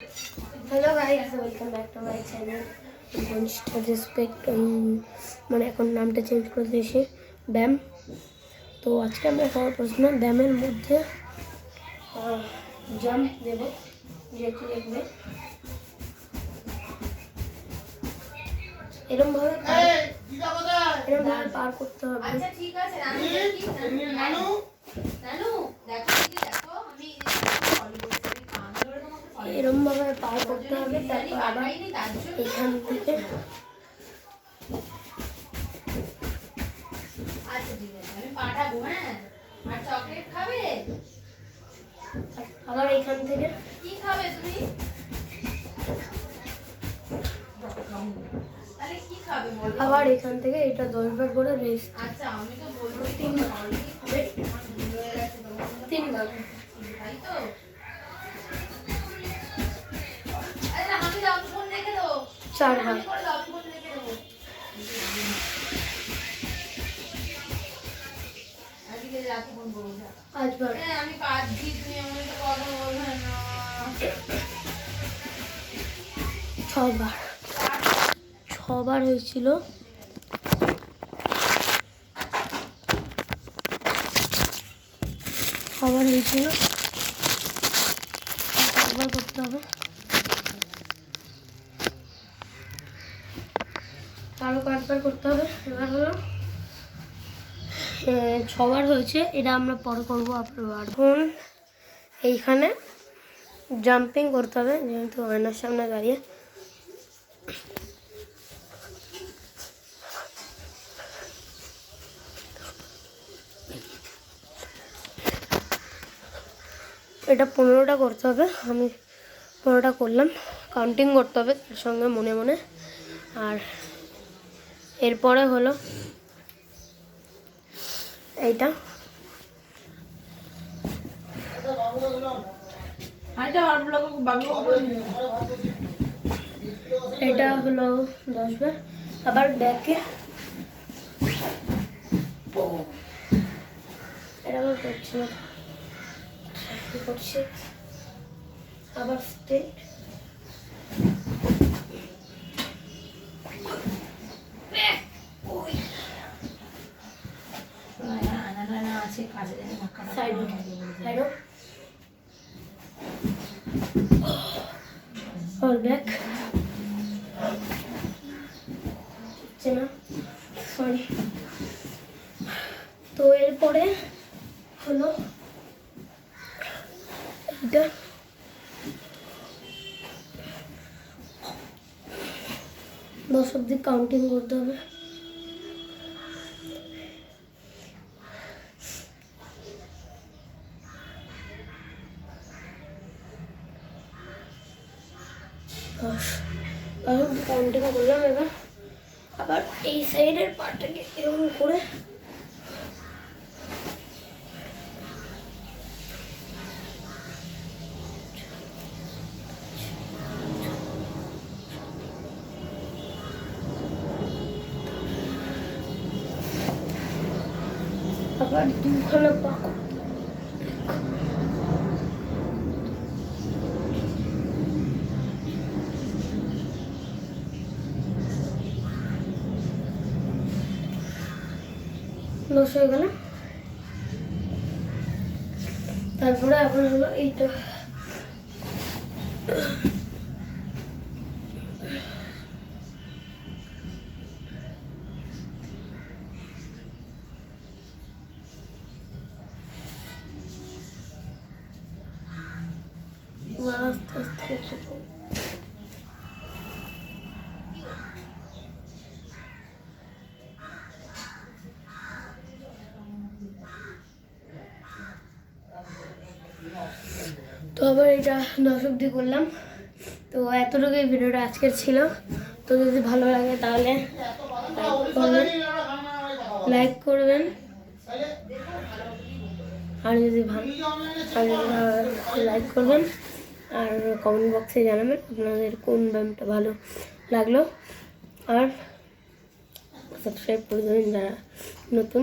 Hello guys, welcome back to my channel ঘনিষ্ঠ respect. মানে এখন নামটা চেঞ্জ করে দিয়েছি ব্যায়াম। তো আজকে আমরা সবার প্রশ্ন ব্যায়ামের মধ্যে জাম্প দেব, যেটি দেখবে এরমভাবে পার করতে হবে। আচ্ছা ঠিক আছে নানু দেখো আমি এরম ভাবে পার করতে হবে। তারপর আবার এখান থেকে আচ্ছা ঠিক আছে আমি পাঠাবো। হ্যাঁ, আর চকলেট খাবে? আবার এখান থেকে কি খাবে তুমি? তাহলে কি খাবে বলো? আবার এখান থেকে এটা 10 বার করে রেস্ট। আচ্ছা আমি তো বলবো 3 বার। 3 বার। তাই তো। আরে আমি দাও ফোন রেখে দাও। 4 বার। আমি করে দাও ফোন রেখে দেবো। আজকে রাতে ফোন করবো। 5 বার। আমি কাঁদছি, তুমি আমাকে তো কথা বলবে না। 6 বার। 6 বার হয়েছিল। 6 বার হয়েছিল। 5 বার করতে হবে। আরো 5 বার করতে হবে। এবার হলো 6 বার হয়েছে। এটা আমরা পরে করবো আবার। এখন এইখানে জাম্পিং করতে হবে, যেহেতু আয়নার সামনে দাঁড়িয়ে। এটা 15টা করতে হবে। আমি 15টা করলাম। কাউন্টিং করতে হবে তার সঙ্গে মনে মনে। আর এরপরে হলো এইটা, এটা হলো 10 বার। আবার ব্যাকে এটা আবার করছি না, করছি আবার স্ট্রেট। और बैक না সরি। তো এরপরে হলো এটা, 10 অব্দি কাউন্টিং করতে হবে। কাউন্টিং করলাম। এবার আবার এই সাইডের পার্টটাকে এরকম করে আবার 2খানা পা লস হয়ে গেল। তারপরে আবার হলো এইটা, আস্তে আস্তে তো আবার এটা 10 অব্দি করলাম। তো এতটুকুই ভিডিওটা আজকের ছিল। তো যদি ভালো লাগে তাহলে লাইক করবেন, আর যদি লাইক করবেন আর কমেন্ট বক্সে জানাবেন আপনাদের কোন ব্যায়ামটা ভালো লাগলো। আর সাবস্ক্রাইব করে দেবেন যারা নতুন।